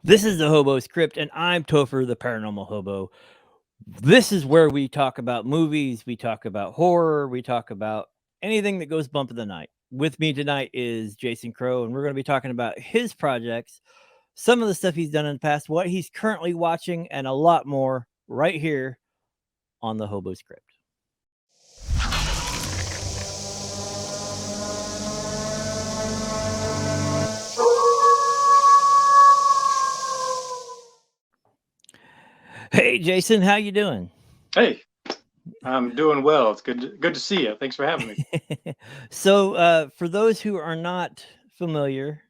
This is the Hobo Script, and I'm Topher, the Paranormal Hobo. This is where we talk about movies, we talk about horror, we talk about anything that goes bump in the night. With me tonight is Jason Crow, and we're going to be talking about his projects, some of the stuff he's done in the past, what he's currently watching, and a lot more right here on the Hobo Script. Hey, Jason, how you doing? Hey, I'm doing well. It's good to see you. Thanks for having me. So, for those who are not familiar,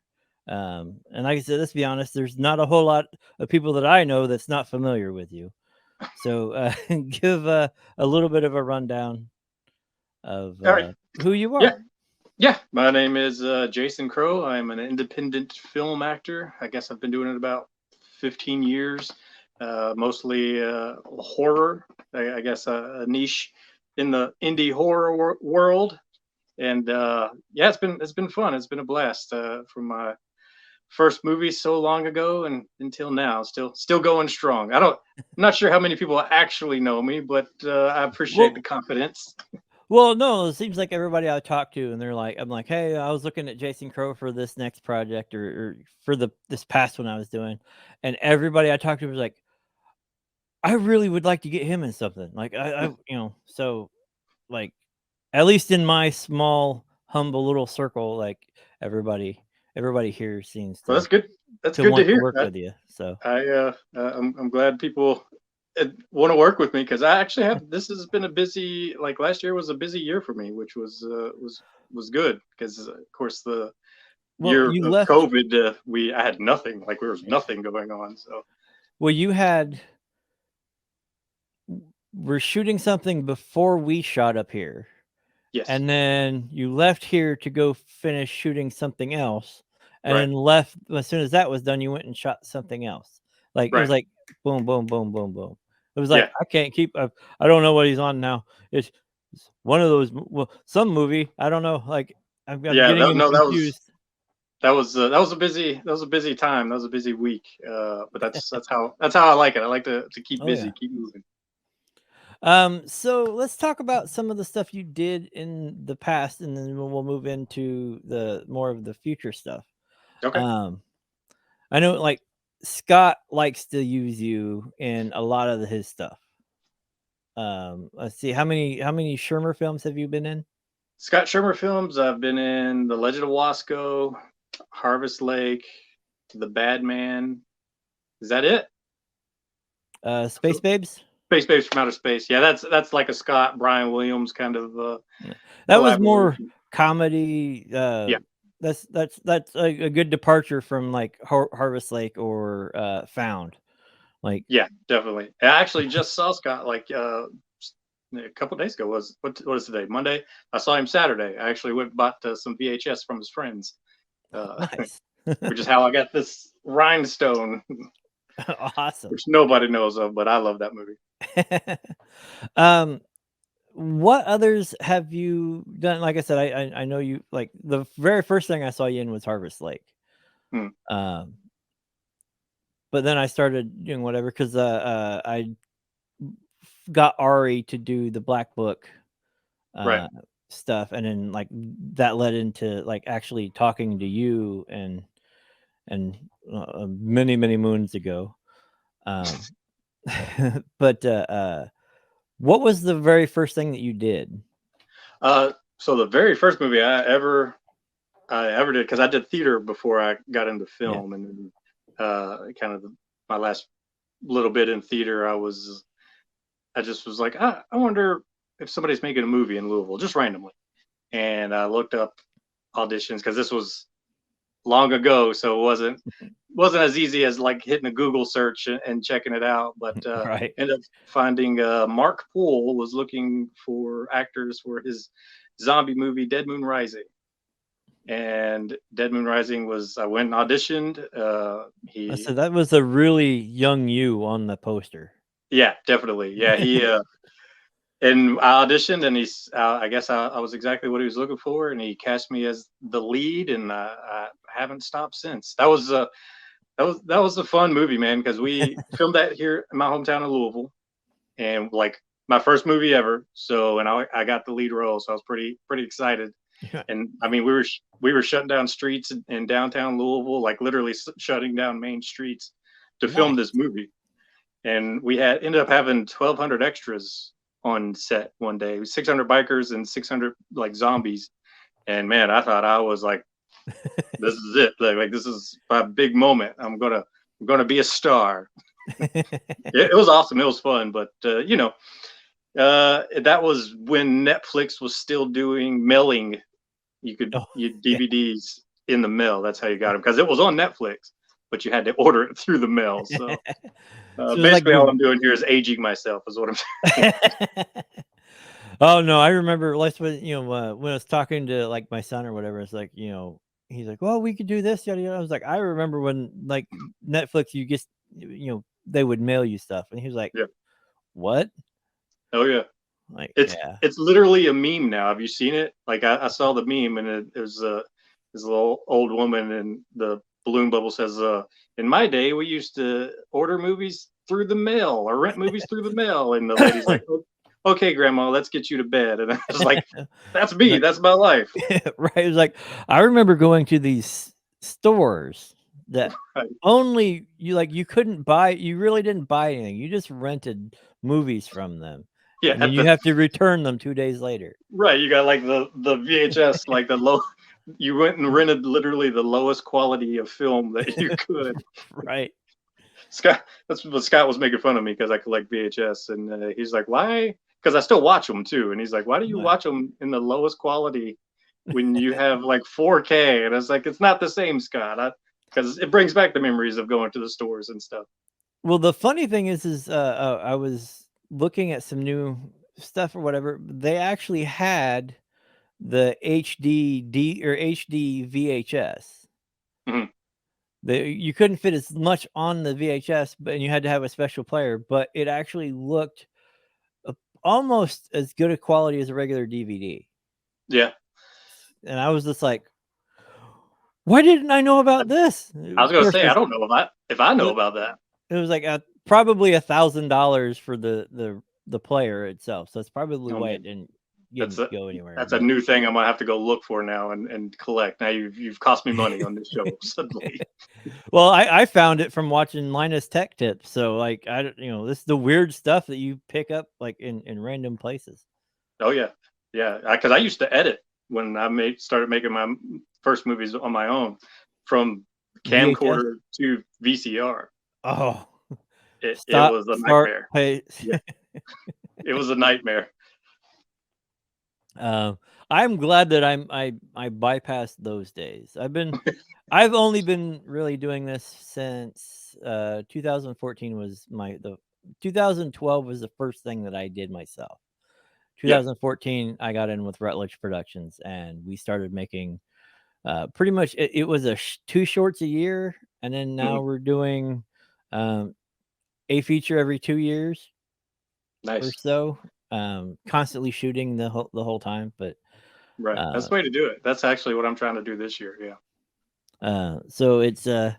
and like I said, let's be honest, there's not a whole lot of people that I know that's not familiar with you. So, give a little bit of a rundown of All right. who you Yeah. are. Yeah. My name is Jason Crow. I'm an independent film actor. I guess I've been doing it about 15 years, mostly horror. I guess a niche in the indie horror world. And yeah, it's been fun. It's been a blast from my first movie so long ago and until now, still going strong. I'm not sure how many people actually know me, but I appreciate the Well, confidence. well, no, it seems like everybody I talk to, and they're like, I'm like, hey, I was looking at Jason Crow for this next project, or for this past one I was doing, and everybody I talked to was like, I really would like to get him in something. Like, so like at least in my small, humble little circle, like everybody, everybody here seems Well, to that's good. That's to good to want to hear. work with you. So, I'm glad people want to work with me because I actually have. This has been a busy. Like last year was a busy year for me, which was good because of course the well, year you of left. COVID, I had nothing. Like there was nothing going on. So Well, you had. We're shooting something before we shot up here, yes, and then you left here to go finish shooting something else, and right, then left as soon as that was done. You went and shot something else. Like it was right, like boom, boom, boom, boom, boom. It was like yeah, I can't keep. I don't know what he's on now. It's one of those. Well, some movie. I don't know. Like I'm yeah. getting him No, confused. that was a busy time. That was a busy week. But that's how I like it. I like to keep Oh busy, yeah. keep moving. So let's talk about some of the stuff you did in the past, and then we'll move into the more of the future stuff. Okay. Um, I know, like Scott likes to use you in a lot of his stuff. Let's see, how many Shermer films have you been in? Scott Shermer films. I've been in The Legend of Wasco, Harvest Lake, The Bad Man. Is that it? Space Babes. Space Babes from Outer Space. Yeah, that's like a Scott Brian Williams kind of Yeah. That was more collaboration. comedy. Yeah, That's a good departure from like Harvest Lake or Found. Like, yeah, definitely. I actually just saw Scott like a couple days ago. What is today? Monday. I saw him Saturday. I actually went and bought some VHS from his friends, nice. which is how I got this Rhinestone, Awesome. which nobody knows of, but I love that movie. um, what others have you done? Like I said, I know you like the very first thing I saw you in was Harvest Lake. Hmm. Um, but then I started doing whatever because I got Ari to do the Black Book Right. uh stuff, and then like that led into like actually talking to you and many moons ago. Um, but what was the very first thing that you did? So the very first movie I ever did, because I did theater before I got into Yeah. film, and then kind of my last little bit in theater, I just was like, I wonder if somebody's making a movie in Louisville, just randomly, and I looked up auditions because this was long ago, so it wasn't as easy as like hitting a Google search and checking it out, but Right. ended up finding Mark Poole was looking for actors for his zombie movie Dead Moon Rising, and Dead Moon Rising was I went and auditioned. He So that was a really young you on the poster. Yeah, definitely, yeah, he and I auditioned, and I guess I was exactly what he was looking for, and he cast me as the lead, and I haven't stopped since. That that was a fun movie, man, because we filmed that here in my hometown of Louisville, and like my first movie ever. So, and I got the lead role, so I was pretty excited. And I mean, we were shutting down streets in downtown Louisville, like literally shutting down main streets to film Nice. this movie. And we had ended up having 1,200 extras on set one day, 600 bikers and 600 like zombies. And man, I thought I was like, this is it. Like this is my big moment. I'm gonna be a star. It was awesome. It was fun, but you know, that was when Netflix was still doing mailing. You could Oh, you DVDs in the mail. That's how you got them because it was on Netflix, but you had to order it through the mail. So so it was like basically, all your I'm doing here is aging myself. Is what I'm saying. Oh no, I remember last when when I was talking to like my son or whatever, it's like, he's like, "Well, we could do this, yada yada." I was like, I remember when like Netflix, you just they would mail you stuff, and he was like, Yeah. "What?" Oh yeah. Like, It's yeah, it's literally a meme now. Have you seen it? Like I saw the meme and it was this little old woman and the balloon bubble says, in my day we used to order movies through the mail or rent movies through the mail. And the lady's like, okay, grandma, let's get you to bed. And I was like, that's me, like that's my life. right. It was like I remember going to these stores that Right. only you couldn't buy. You really didn't buy anything. You just rented movies from them, Yeah, and then at you the have to return them 2 days later. right, you got like the VHS, like the low you went and rented literally the lowest quality of film that you could. Right. Scott, that's what Scott was making fun of me because I collect VHS, and he's like, "Why?" Because I still watch them too, and he's like, "Why do you Right. watch them in the lowest quality when you have like 4K?" And I was like, "It's not the same, Scott, because it brings back the memories of going to the stores and stuff." Well, the funny thing is, I was looking at some new stuff or whatever. They actually had the HD or HD VHS. Mhm. You couldn't fit as much on the VHS, but you had to have a special player. But it actually looked uh, almost as good a quality as a regular DVD. Yeah, And I was just like, "Why didn't I know I, about this?" I was Of gonna course, say I don't know if I know it, about that. it was like probably $1,000 for the player itself. So it's probably Oh why it man, that's didn't go anywhere. that's a But new thing I'm gonna have to go look for now and collect. Now you've cost me money on this show suddenly. well, I found it from watching Linus Tech Tips. So like I don't this is the weird stuff that you pick up like in random places. Oh yeah, yeah. Because I used to edit when I started making my first movies on my own, from VHS. camcorder to VCR. Oh, It stop, was a start, nightmare. pay. Yeah, it was a nightmare. Um, I'm glad that I bypassed those days. I've only been really doing this since 2014 was the 2012 was the first thing that I did myself. Yeah. 2014 I got in with Rutledge Productions and we started making pretty much it was two shorts a year, and then now Mhm. we're doing um, a feature every 2 years or Nice. so. Constantly shooting the whole time, but Right. That's uh, the way to do it. That's actually what I'm trying to do this year. Yeah. so it a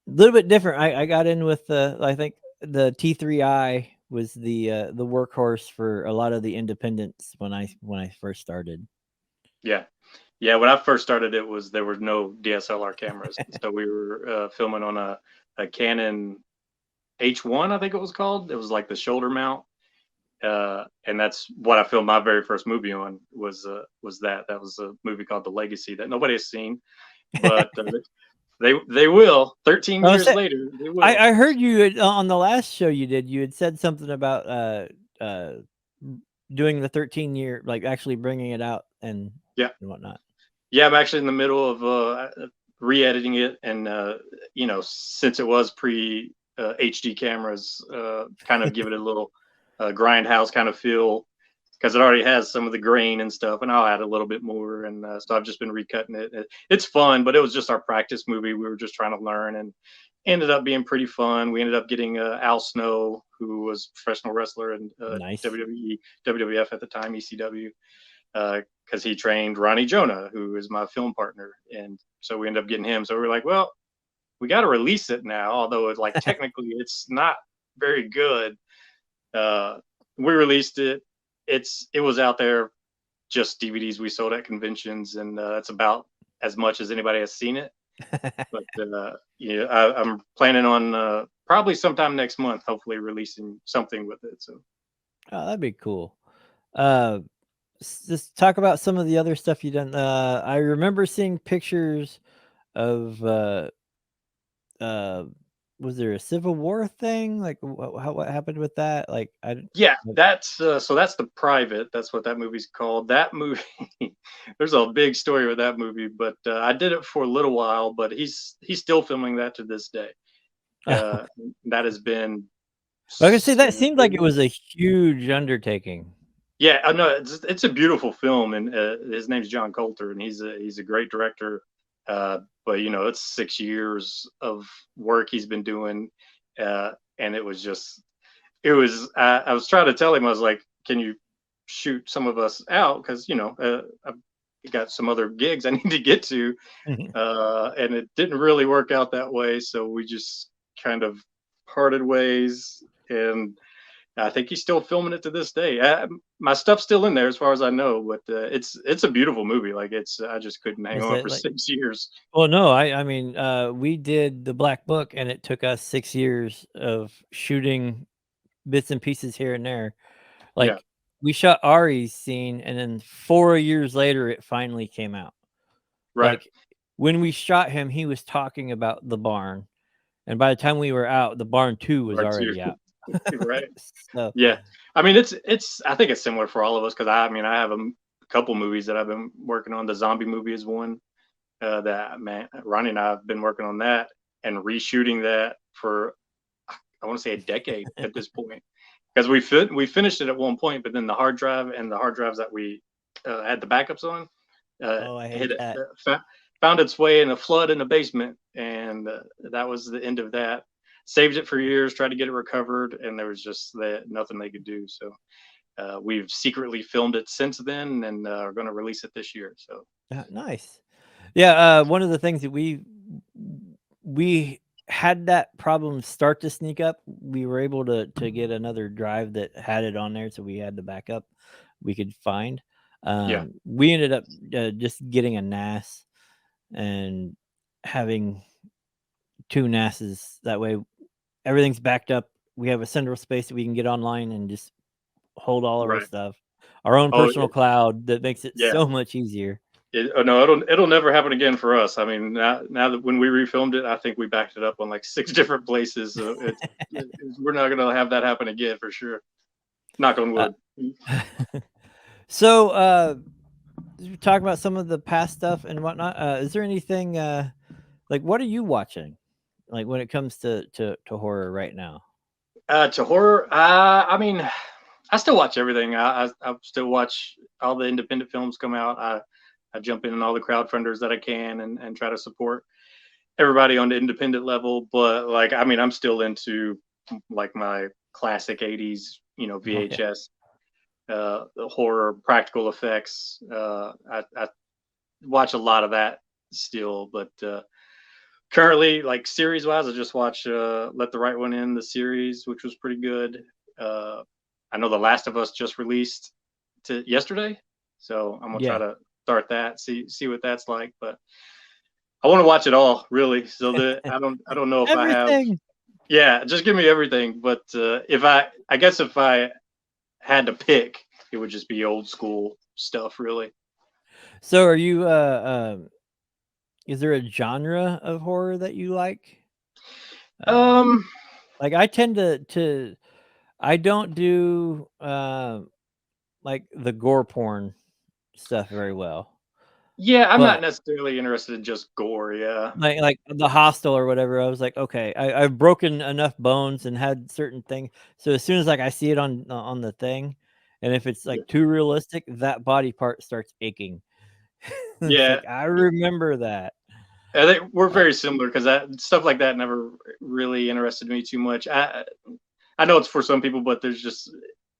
little bit different. I got in with I think the T3i was the workhorse for a lot of the independents when I first started. Yeah. Yeah. When I first started, there were no DSLR cameras, so we were filming on a Canon H1, I think it was called. It was like the shoulder mount, and that's what I filmed my very first movie on. Was that was a movie called The Legacy that nobody has seen, but they will. 13 Oh, years later, they will. I heard you on the last show you did. You had said something about doing the 13-year, like actually bringing it out Yeah, and whatnot. yeah. I'm actually in the middle of re-editing it, and since it was pre HD cameras, kind of give it a little grindhouse kind of feel because it already has some of the grain and stuff, and I'll add a little bit more. And so I've just been recutting it. It's fun, but it was just our practice movie. We were just trying to learn, and ended up being pretty fun. We ended up getting Al Snow, who was a professional wrestler in Nice. WWE, WWF at the time, ECW, because he trained Ronnie Jonah, who is my film partner, and so we ended up getting him. So we were like, well, we got to release it now, although it's like technically it's not very good. We released it. It was out there, just DVDs we sold at conventions, and that's about as much as anybody has seen it. But yeah, I'm planning on probably sometime next month, hopefully releasing something with it. So Oh, that'd be cool. Uh, just talk about some of the other stuff you done. I remember seeing pictures of uh, was there a Civil War thing? Like, what happened with that? Like, yeah, like, that's that's The Private. That's what that movie's called. That movie, there's a big story with that movie, but I did it for a little while. But he's still filming that to this day. Uh, that has been like I say, that seven seemed like it was a huge undertaking. Yeah, I know it's a beautiful film, and his name's John Coulter, and he's a great director. But you know, it's 6 years of work he's been doing, and it was just I was trying to tell him, I was like, can you shoot some of us out, because you know I've got some other gigs I need to get to, and it didn't really work out that way, so we just kind of parted ways, and I think he's still filming it to this day. My stuff's still in there, as far as I know, but it's a beautiful movie. Like I just couldn't hang Is on it for like? 6 years. Well, no, I mean, we did the Black Book, and it took us 6 years of shooting bits and pieces here and there. Yeah, Like, we shot Ari's scene, and then 4 years later, it finally came out. right, Like, when we shot him, he was talking about the barn, and by the time we were out, the barn 2 was right too, already out. right. So, Yeah, I mean it's I think it's similar for all of us, because I mean I have a couple movies that I've been working on. The zombie movie is one that man Ronnie and I have been working on that and reshooting that for, I want to say, a decade at this point, because we finished it at one point, but then the hard drive and the hard drives that we had the backups on oh, I hate hit that. found its way in a flood in the basement, and that was the end of that. Saved it for years, tried to get it recovered, and there was just nothing they could do. So we've secretly filmed it since then, and are going to release it this year. So Nice. Yeah, one of the things that we had that problem start to sneak up. We were able to get another drive that had it on there, so we had the backup we could find. yeah, We ended up just getting a NAS and having two NASs. That way, everything's backed up. We have a central space that we can get online and just hold all of our right. stuff. Our own Oh personal cloud that makes it yeah. so much easier. Oh no, it'll never happen again for us. I mean, now that when we refilmed it, I think we backed it up on like 6 different places. So we're not going to have that happen again for sure. Knock on Uh, wood. so, talk about some of the past stuff and whatnot. Is there anything like what are you watching? Like when it comes to horror right now? To horror, I mean, I still watch everything. I still watch all the independent films come out. I jump in on all the crowdfunders that I can, and try to support everybody on the independent level. But like, I mean, I'm still into like my classic '80s, you know, Oh yeah. VHS the horror practical effects. I watch a lot of that still, but currently, like series wise, I just watch Let the Right One In, the series, which was pretty good. Uh, I know The Last of Us just released to yesterday, so I'm gonna try Yeah. to start that, see what that's like. But I want to watch it all, really. So that I don't know if I have. Everything. Yeah, just give me everything. But if I guess if I had to pick, it would just be old school stuff, really. So are you is there a genre of horror that you like? Uh Um, like I tend to I don't do like the gore porn stuff very well. yeah, I'm not But necessarily interested in just gore. Yeah, like the hostel or whatever, I was like, okay, I've broken enough bones and had certain things. So as soon as like I see it on the thing, and if it's yeah, like too realistic, that body part starts aching. It's yeah. like I remember that. I think we're Uh, very similar, because that stuff like that never really interested me too much. I know it's for some people, but there's just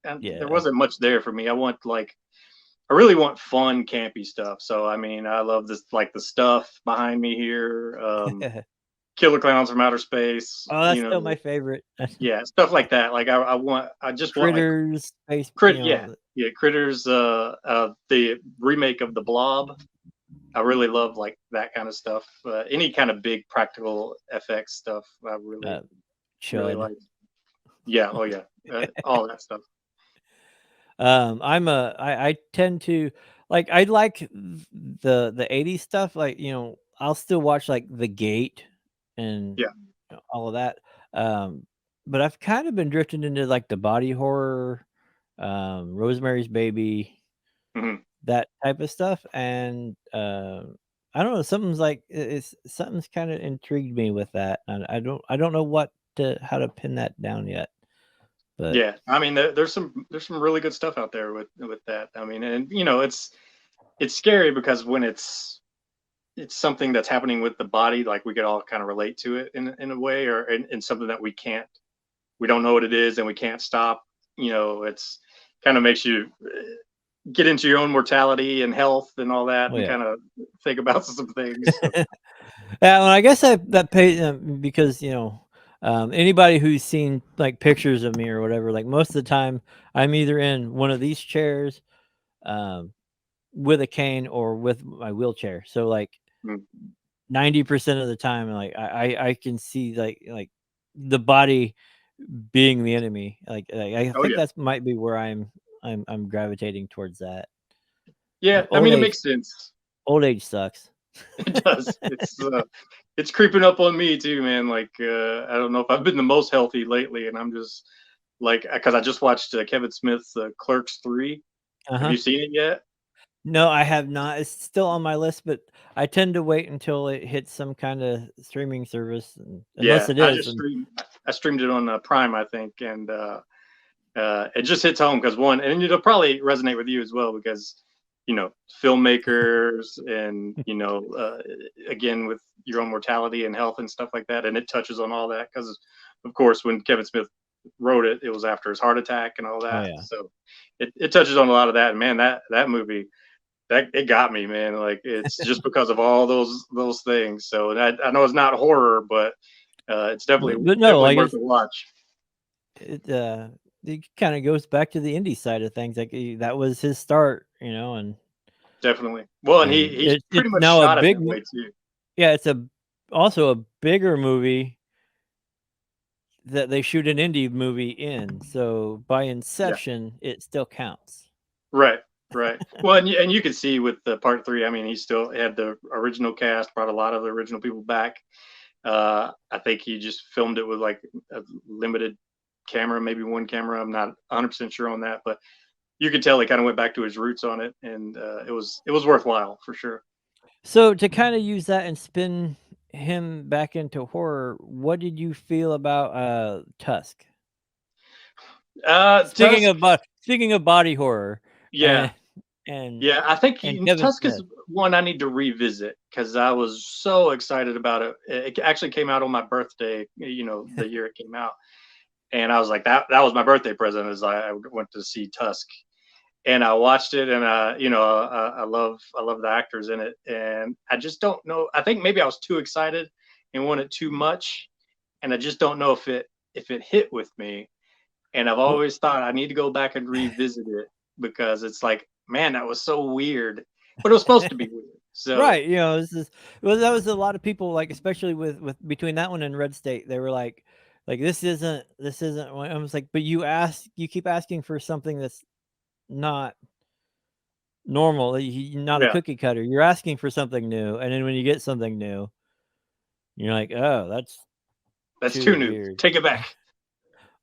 there yeah. wasn't much there for me. I really want fun, campy stuff. So I mean, I love this, like the stuff behind me here. Killer Clowns from Outer Space. Oh, that's still my favorite. Yeah, stuff like that. Like I just want like Critters, space, you know. yeah, Critters. The remake of The Blob. I really love like that kind of stuff. Any kind of big practical FX stuff. I really Chud. like. Yeah. Oh yeah. All that stuff. I tend to like, I like the 80s stuff. Like, you know, I'll still watch like The Gate and Yeah. you know, all of that. But I've kind of been drifting into like the body horror, Rosemary's Baby, Mhm. that type of stuff. And I don't know, something's kind of intrigued me with that. And I don't know how to pin that down yet. But Yeah, I mean, there's some really good stuff out there with that. I mean, and you know, it's scary because when it's something that's happening with the body, like we could all kind of relate to it in a way, or in something that we don't know what it is and we can't stop. You know, it's kind of makes you get into your own mortality and health and all that, oh and yeah. kind of think about some things. Yeah, well, I guess that pays because you know anybody who's seen like pictures of me or whatever, like most of the time I'm either in one of these chairs, um, with a cane or with my wheelchair. So like Mm. 90% of the time, like I can see like the body being the enemy. Like I Oh think yeah, that's might be where I'm gravitating towards that. yeah. I Old mean, it age, makes sense. old age sucks. It does. It's creeping up on me too, man. Like I don't know if I've been the most healthy lately, and I'm just like because I just watched Kevin Smith's Clerks 3. Uh Have huh. you seen it yet? No, I have not. It's still on my list, but I tend to wait until it hits some kind of streaming service, unless Yeah, it is. And I streamed it on Prime, I think, and it just hits home because one, and it'll probably resonate with you as well because you know filmmakers and you know again with your own mortality and health and stuff like that, and it touches on all that because of course when Kevin Smith wrote it, it was after his heart attack and all oh that, yeah, so it touches on a lot of that. And man, that movie that it got me, man. Like it's just because of all those things. So and I know it's not horror, but it's but no, like worth a watch. it it kind of goes back to the indie side of things. Like that was his start, you know, Definitely. Well, and and he pretty it's much now a shot it big that way too. yeah, it's also a bigger movie that they shoot an indie movie in. So by Yeah. inception, it still counts. Right. Right. Well, and you can see with the part 3. I mean, he still had the original cast, brought a lot of the original people back. I think he just filmed it with like a limited camera, maybe one camera. I'm not 100% sure on that, but you could tell he kind of went back to his roots on it, and it was worthwhile for sure. So to kind of use that and spin him back into horror, what did you feel about Tusk? Tusk, Speaking of body horror, yeah, and and yeah. I think Kevin Tusk is Smith. one I need to revisit because I was so excited about it. It actually came out on my birthday, you know, the year it came out, and I was like, that was my birthday present. As I went to see Tusk, and I watched it, and you know, I love the actors in it, and I just don't know. I think maybe I was too excited and wanted too much, and I just don't know if it hit with me. And I've Well, always thought I need to go back and revisit it because it's like, man, that was so weird, but it was supposed to be weird. So right, you know, that was a lot of people like, especially with between that one and Red State, they were like this isn't. I was like, but you keep asking for something that's not normal. Not a yeah, cookie cutter. You're asking for something new, and then when you get something new, you're like, oh, that's that's too too new. weird. Take it back.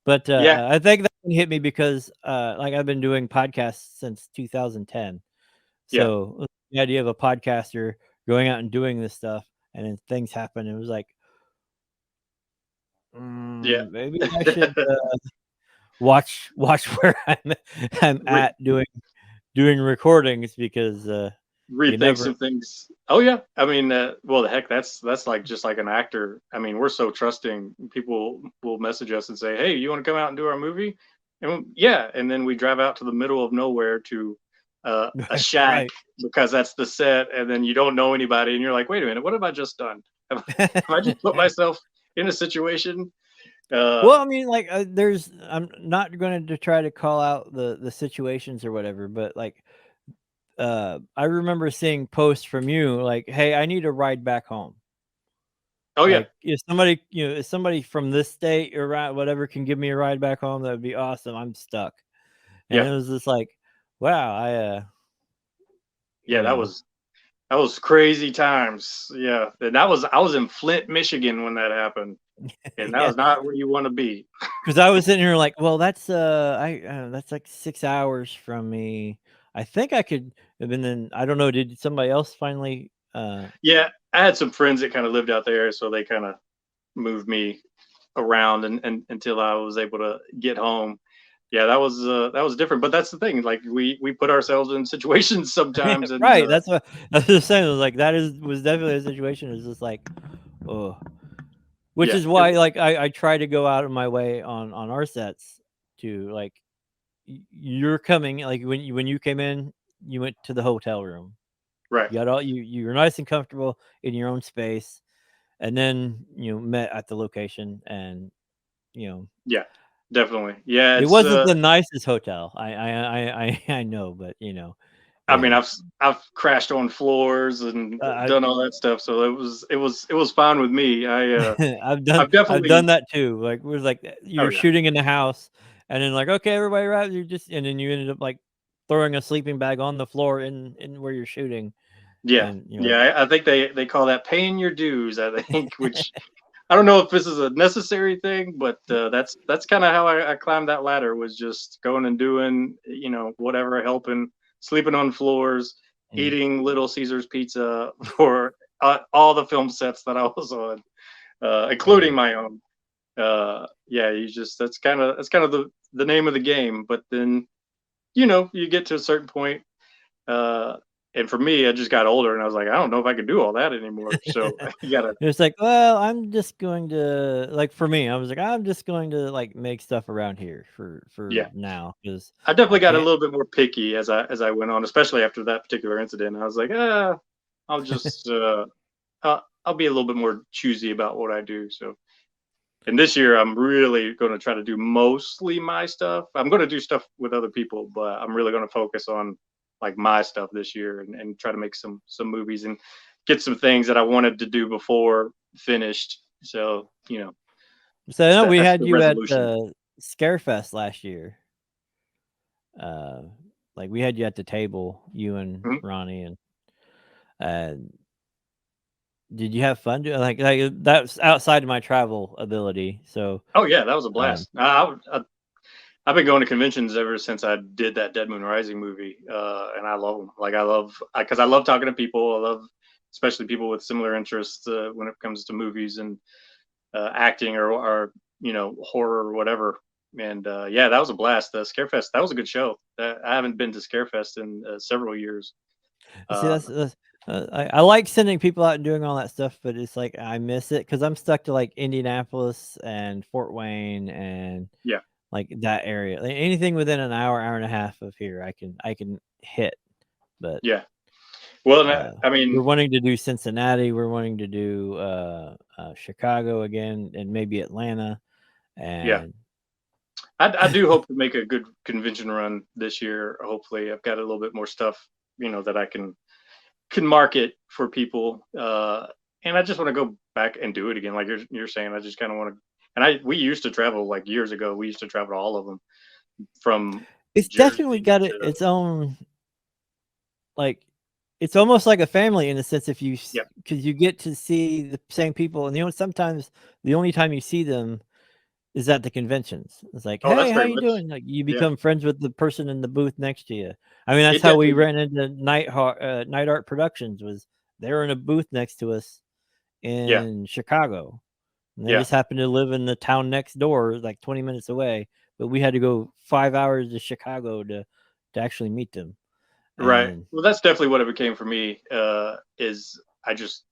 But Yeah, I think that one hit me because like I've been doing podcasts since 2010. yeah, So the idea of a podcaster going out and doing this stuff, and then things happen. It was like, yeah. maybe I should watch where I'm Re- at doing recordings because you rethink never. some things. Oh yeah, I mean, well, the heck, that's like just like an actor. I mean, we're so trusting. People will message us and say, "Hey, you want to come out and do our movie?" And yeah, and then we drive out to the middle of nowhere to a shack Right. because that's the set, and then you don't know anybody, and you're like, "Wait a minute, what have I just done?" If I just put myself in a situation, Well, I mean, like, I'm not going to try to call out the situations or whatever, but like, I remember seeing posts from you like, "Hey, I need a ride back home." oh yeah, Like, if somebody from this state or around whatever can give me a ride back home, that would be awesome. I'm stuck. And yeah, it was just like, wow, yeah. you know, That was crazy times. Yeah, and I was in Flint, Michigan when that happened, and that yeah, was not where you want to be. because I was sitting here like, well, that's like 6 hours from me. I think I could have been in. I don't know. Did somebody else finally? Yeah, I had some friends that kind of lived out there, so they kind of moved me around and until I was able to get home. Yeah, that was different. But that's the thing. Like we put ourselves in situations sometimes, and Right. That's what I was just saying. I was like, was definitely a situation. It's just like, oh, which yeah, is why like I try to go out of my way on our sets to like you're coming like when you came in, you went to the hotel room. right. You got all you were nice and comfortable in your own space, and then met at the location, and you know Yeah, definitely. Yeah, it it's wasn't the nicest hotel. I know, but I mean, yeah. I've crashed on floors and I done all that stuff, so it was fine with me. I've I've done definitely that too. Like it was like oh you're yeah, shooting in the house, and then like okay, everybody, right? And then you ended up like throwing a sleeping bag on the floor in where you're shooting, yeah, and yeah. I think they call that paying your dues. I think, which I don't know if this is a necessary thing, but that's kind of how I climbed that ladder was just going and doing whatever, helping, sleeping on floors, and eating Little Caesars pizza for all the film sets that I was on, including oh, my own. Yeah, you just that's kind of the name of the game. But then you get to a certain point, uh, and for me, I just got older, and I was like, I don't know if I could do all that anymore. So you gotta, it's like, well, I'm just going to like for me, I was like, I'm just going to like make stuff around here for yeah. now because I I definitely got a can't. little bit more picky as I went on, especially after that particular incident. I was like, I'll just I'll be a little bit more choosy about what I do. So, and this year I'm really going to try to do mostly my stuff. I'm going to do stuff with other people, but I'm really going to focus on like my stuff this year and try to make some movies and get some things that I wanted to do before finished. So, So I know we that's had the you at resolution. the Scarefest last year. Uh, like we had you at the table, you and Mhm. Ronnie, and uh, did you have fun doing like that's outside of my travel ability? So, Oh yeah, that was a um, blast. I've been going to conventions ever since I did that Dead Moon Rising movie, and I love them. Like because I love talking to people. I love especially people with similar interests when it comes to movies and acting or horror or whatever. And yeah, that was a blast. Scarefest, that was a good show. I haven't been to Scarefest in several years. see, Uh, that's I like sending people out and doing all that stuff, but it's like I miss it because I'm stuck to like Indianapolis and Fort Wayne and yeah, like that area. Like, anything within an hour, hour and a half of here, I can hit. But yeah. Well, uh, I we're mean, wanting to do Cincinnati. We're wanting to do Chicago again, and maybe Atlanta. yeah. And I do hope to make a good convention run this year. Hopefully, I've got a little bit more stuff, that I can market for people. And I just want to go back and do it again, like you're saying. I just kind of want to. And we used to travel like years ago. We used to travel to all of them from it's definitely Jersey got to its own like. It's almost like a family in a sense if you yeah. because you get to see the same people, and sometimes the only time you see them is at the conventions. It's like, Oh, "Hey, that's how very you much doing?" Like, you yeah. become friends with the person in the booth next to you. I mean, that's It how we definitely ran into Night Art Productions was they were in a booth next to us yeah in Chicago, and they yeah just happened to live in the town next door, like 20 minutes away, but we had to go 5 hours to Chicago to actually meet them, right. and Well, that's definitely what it became for me. Is I just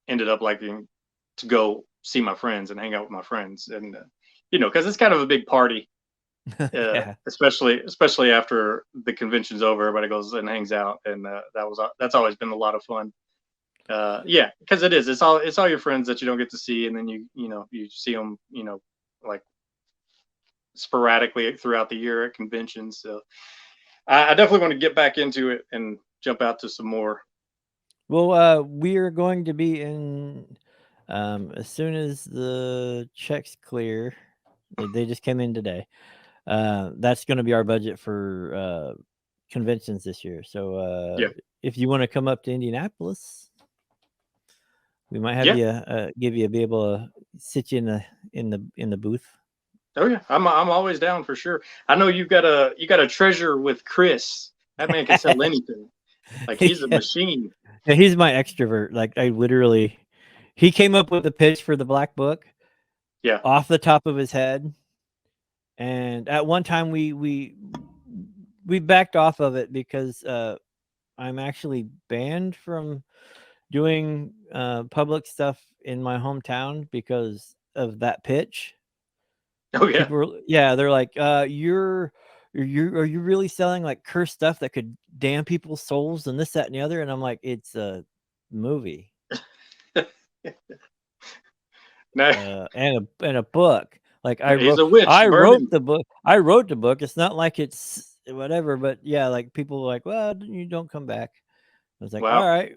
ended up liking to go see my friends and hang out with my friends, and because it's kind of a big party. yeah. Especially after the convention's over, everybody goes and hangs out, and that's always been a lot of fun. Yeah, because it's all your friends that you don't get to see, and then you see them, like sporadically throughout the year at conventions. So I definitely want to get back into it and jump out to some more. Well, we are going to be in as soon as the checks clear. They just came in today. That's going to be our budget for conventions this year. So Yeah, if you want to come up to Indianapolis, we might have yeah. you be able to sit you in the booth. Oh yeah, I'm always down for sure. I know you got a treasure with Chris. That man can sell anything. Like he's a Yeah. machine. Yeah, he's my extrovert. Like he came up with the pitch for the Black Book Yeah. off the top of his head, and at one time we backed off of it because I'm actually banned from doing public stuff in my hometown because of that pitch. Oh yeah. They're like, are you really selling like cursed stuff that could damn people's souls and this, that, and the other? And I'm like, it's a movie. No, And a book. Like he's a witch. I Burn wrote him. the book. I wrote the book. It's not like it's whatever, but yeah, like people were like, well, you don't come back. I was like, all Wow, right,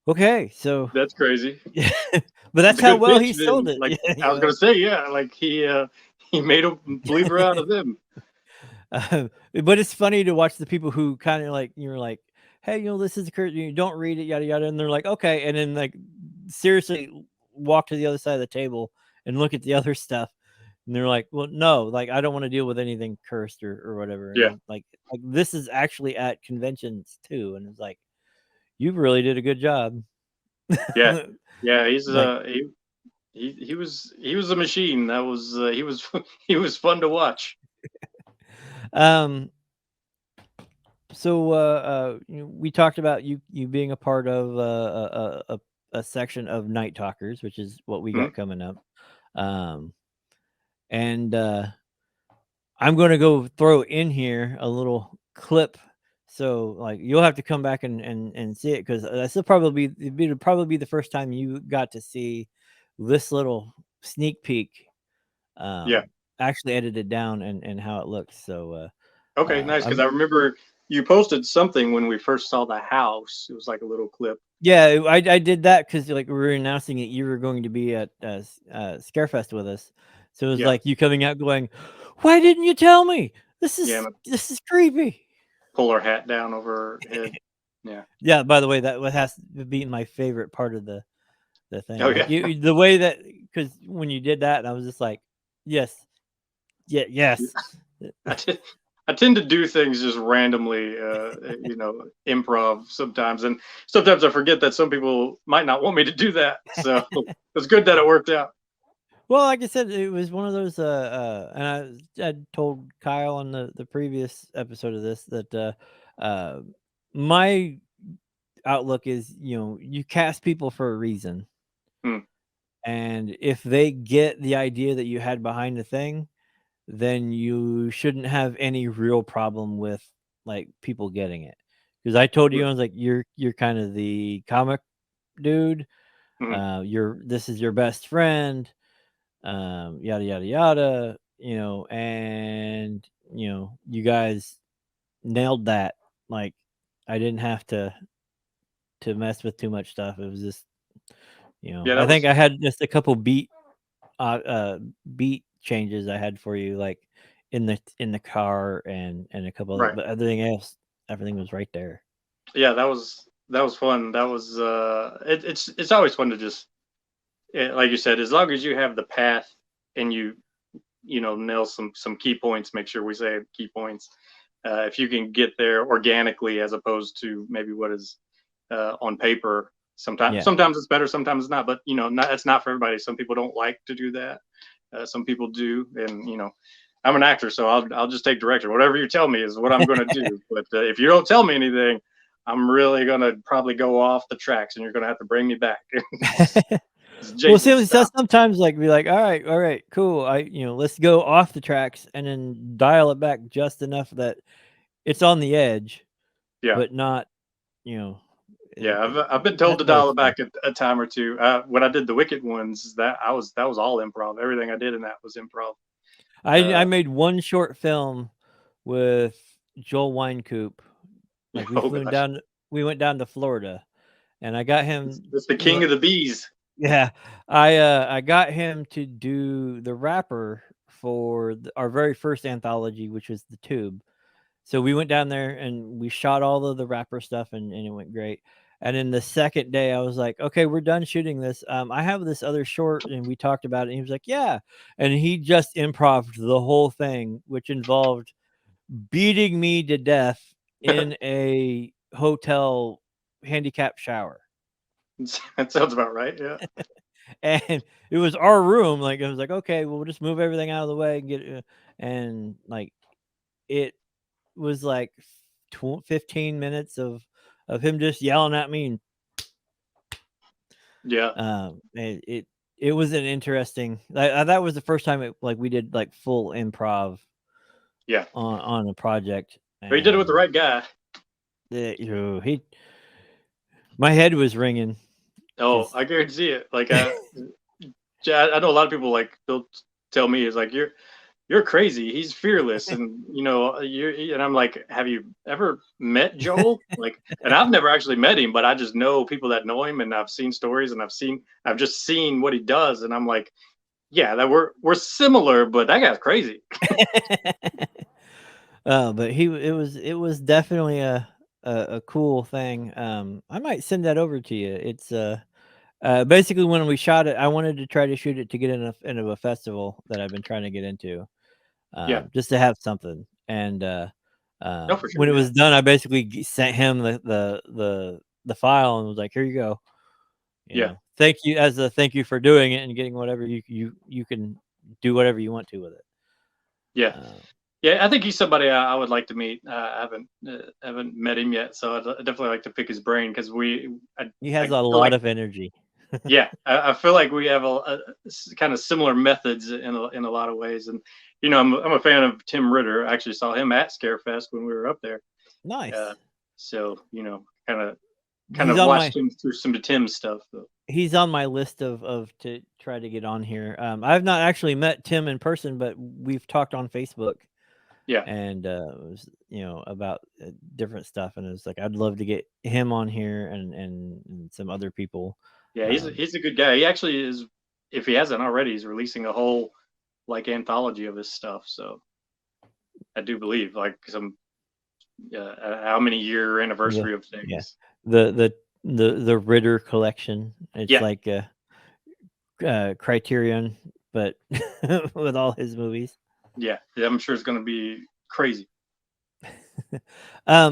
okay, so that's crazy. yeah, but that's how Good well he pitch, sold then. it. Like Yeah, I was gonna say, yeah, like he made a believer out of them. But it's funny to watch the people who kind of like you're like, hey, this is the curse. You don't read it, yada yada, and they're like, okay, and then like seriously walk to the other side of the table and look at the other stuff, and they're like, well, no, like I don't want to deal with anything cursed or whatever. Yeah, And like this is actually at conventions too, and it's like you really did a good job. yeah, yeah. He's Like, he was a machine. That was he was he was fun to watch. um. So we talked about you being a part of a section of Night Talkers, which is what we Mhm. got coming up. Um, and I'm going to go throw in here a little clip. So like you'll have to come back and see it because that's it'd probably be the first time you got to see this little sneak peek, Yeah. actually edited down and how it looks. So Okay, nice. Because I'm I remember you posted something when we first saw the house. It was like a little clip. Yeah, I did that because like we were announcing that you were going to be at Scarefest with us, so it was Yeah, like you coming out going, "Why didn't you tell me? yeah. And This is creepy." pull her hat down over her head. Yeah. Yeah. By the way, that has to be my favorite part of the thing. Oh Like yeah. the way that because when you did that, I was just like, "Yes, yeah, yes." I t- I tend to do things just randomly, improv sometimes, and sometimes I forget that some people might not want me to do that. So it's good that it worked out. Well, like I said, it was one of those, and I told Kyle on the previous episode of this that my outlook is, you cast people for a reason, Hmm. and if they get the idea that you had behind the thing, then you shouldn't have any real problem with like people getting it. Because I told you, I was like, you're kind of the comic dude. Hmm. This is your best friend, yada yada yada, and you guys nailed that. Like I didn't have to mess with too much stuff. It was just, Yeah, I that think was I had just a couple beat changes I had for you, like in the car and a couple of, right. but everything was right there. Yeah, that was fun. That was it's always fun to just like you said, as long as you have the path and you nail some key points. Make sure we say key points. If you can get there organically as opposed to maybe what is on paper. Yeah. Sometimes it's better, sometimes it's not. But it's not for everybody. Some people don't like to do that. Some people do, and I'm an actor, so I'll just take direction. Whatever you tell me is what I'm going to do. But if you don't tell me anything, I'm really going to probably go off the tracks, and you're going to have to bring me back. It's Well, Jason see, so style. sometimes like be like, all right, cool. Let's go off the tracks and then dial it back just enough that it's on the edge, Yeah, but not, you know, Yeah, I've been told That's to dial always it fun. back a time or two. When I did the Wicked ones, that was all improv. Everything I did in that was improv. I Uh, made one short film with Joel Wynkoop. Like oh gosh, we went down to Florida, and I got him. it's the king of the bees. Yeah, I got him to do the rapper for our very first anthology, which was The Tube. So we went down there and we shot all of the rapper stuff, and it went great. And then the second day, I was like, "Okay, we're done shooting this. I have this other short," and we talked about it. And he was like, "Yeah," and he just improved the whole thing, which involved beating me to death in a hotel handicap shower. That sounds about right. Yeah, And it was our room. Like, I was like, okay, well, we'll just move everything out of the way and get it. And like, it was like 15 minutes of him just yelling at me. And yeah, it was an interesting, that was the first time like we did like full improv yeah. on a project. But you did it with the And right guy. my head was ringing Oh, because I guarantee it. Like I know a lot of people like they'll tell me is like you're crazy. He's fearless, and you. And I'm like, have you ever met Joel? Like, and I've never actually met him, but I just know people that know him, and I've seen stories, and I've just seen what he does, and I'm like, yeah, that we're similar, but that guy's crazy. But it was definitely a cool thing. I might send that over to you. It's basically when we shot it, I wanted to try to shoot it to get into a festival that I've been trying to get into, Yeah, just to have something. And no, for sure. when it Yeah, was done, I basically sent him the file and was like, "Here you go. yeah, Thank you as a thank you for doing it and getting whatever you can do whatever you want to with it." yeah. Uh, Yeah, I think he's somebody I would like to meet. I haven't met him yet, so I'd definitely like to pick his brain because he has I a feel lot like of energy. yeah, I feel like we have a kind of similar methods in a lot of ways. And I'm a fan of Tim Ritter. I actually saw him at Scarefest when we were up there. Uh, Nice. so kind of He's on watched my him through some of Tim's stuff. Though. he's on my list of to try to get on here. I've not actually met Tim in person, but we've talked on Facebook Yeah, and it was, about different stuff. And it was like I'd love to get him on here and some other people. yeah, Um, he's a good guy. He actually is. If he hasn't already, he's releasing a whole like anthology of his stuff. So I do believe like some how many year the anniversary of yeah things. the Ritter collection. It's Yeah, like Criterion, but with all his movies. yeah, yeah. I'm sure it's going to be crazy.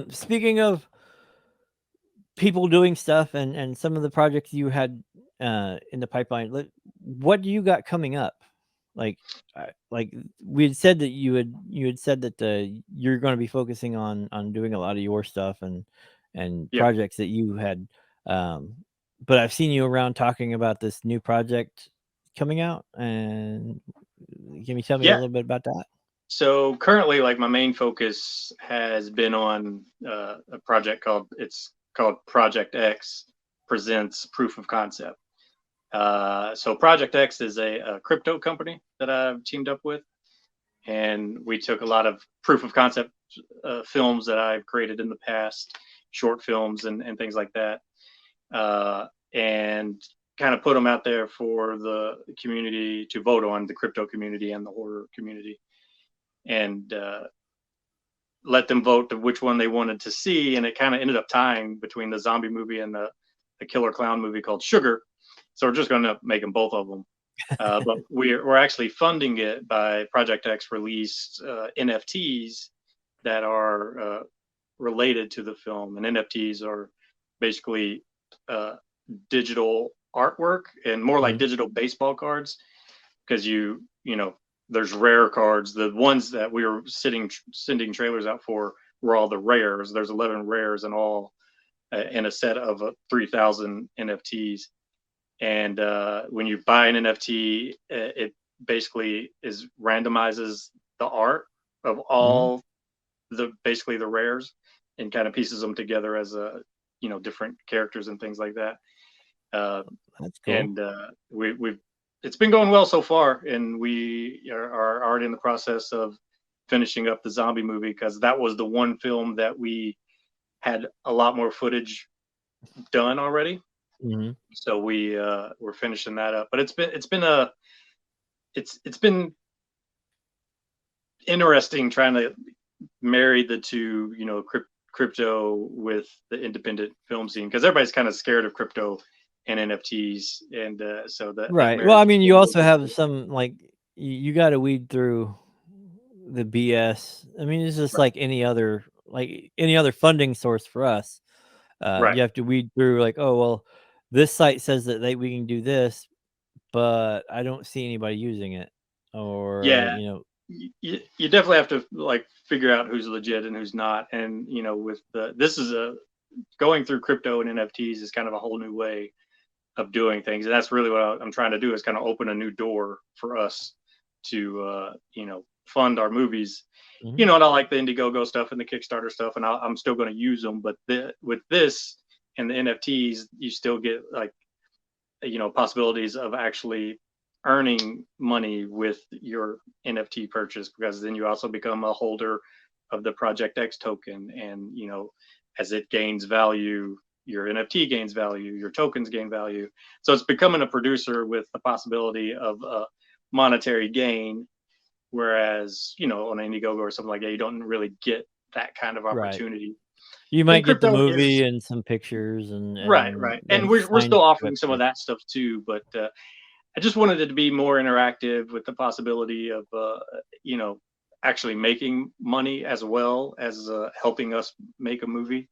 Speaking of people doing stuff and some of the projects you had in the pipeline, what do you got coming up? Like we had said that you had said that you're going to be focusing on doing a lot of your stuff and Yeah, projects that you had, but I've seen you around talking about this new project coming out. And can you tell me a yeah. little bit about that? So currently, like my main focus has been on a project called Project X presents proof of concept. So Project X is a crypto company that I've teamed up with, and we took a lot of proof of concept films that I've created in the past, short films and things like that, and kind of put them out there for the community to vote on, the crypto community and the horror community, and let them vote to which one they wanted to see. And it kind of ended up tying between the zombie movie and the killer clown movie called Sugar. So we're just going to make them both of them. But we're actually funding it by Project X released NFTs that are related to the film. And NFTs are basically digital artwork and more like Mhm. digital baseball cards because there's rare cards. The ones that we were sending trailers out for were all the rares. There's 11 rares in all in a set of 3,000 NFTs. And when you buy an NFT, it basically randomizes the art of Mhm. all basically the rares and kind of pieces them together as a different characters and things like that. That's cool. And we've it's been going well so far, and we are already in the process of finishing up the zombie movie, because that was the one film that we had a lot more footage done already. Mhm. So we're finishing that up. But it's been interesting trying to marry the two, crypto with the independent film scene, because everybody's kind of scared of crypto and NFTs, and so that Right. Well, marriage I has mean, been you a little also have difficult. some like you got to weed through the BS. I mean, it's just Right, like any other funding source for us. right. You have to weed through like, oh well, this site says that we can do this, but I don't see anybody using it, or Yeah, you definitely have to like figure out who's legit and who's not, and with this is a going through crypto and NFTs is kind of a whole new way of doing things, and that's really what I'm trying to do, is kind of open a new door for us to fund our movies. Mhm. And I like the Indiegogo stuff and the Kickstarter stuff, and I'm still going to use them. But with this and the NFTs, you still get like possibilities of actually earning money with your NFT purchase, because then you also become a holder of the Project X token, and as it gains value, your NFT gains value, your tokens gain value. So it's becoming a producer with the possibility of a monetary gain, whereas on Indiegogo or something like that, you don't really get that kind of Right. opportunity. You might And get the crypto movie is and some pictures and right, right, and we're signed still offering some of script. that stuff too, but I just wanted it to be more interactive, with the possibility of you know actually making money as well as helping us make a movie.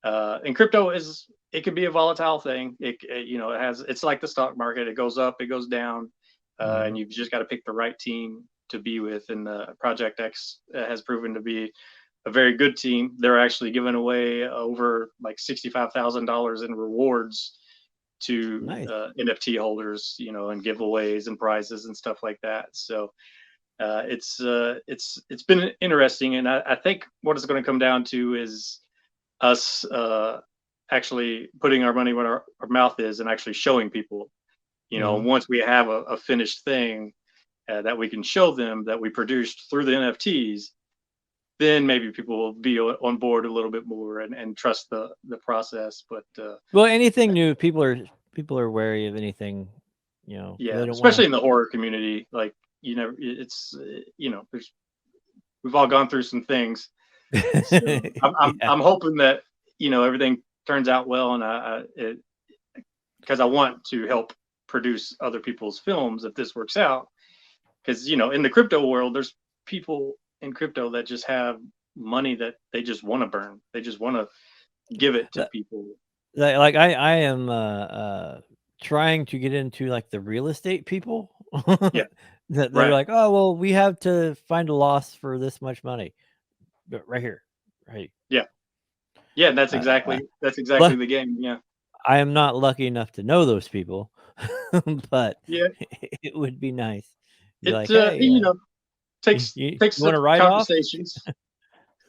And crypto is, it could be a volatile thing. It's like the stock market. It goes up, it goes down, Mhm. and you've just got to pick the right team to be with. And Project X has proven to be a very good team. They're actually giving away over like $65,000 in rewards to Nice. NFT holders, and giveaways and prizes and stuff like that. So it's been interesting, and I think what it's going to come down to is us actually putting our money where our mouth is, and actually showing people. Mhm. Once we have a finished thing that we can show them that we produced through the NFTs, then maybe people will be on board a little bit more, and trust the process. But Well, anything new, people are wary of anything, yeah, they don't especially wanna in the horror community, like it's there's we've all gone through some things. So Yeah. I'm hoping that everything turns out well, and because I want to help produce other people's films if this works out. Because in the crypto world, there's people in crypto that just have money that they just want to burn. They just want to give it to Li people. like, I am, trying to get into, like, the real estate people Yeah, that they're right. like, "Oh, well, we have to find a loss for this much money." But right here, right. Yeah, yeah. I That's lu exactly the game. Yeah, I am not lucky enough to know those people, but yeah. it would be nice. Be It like, "Hey, takes you takes wanna write off?" conversations.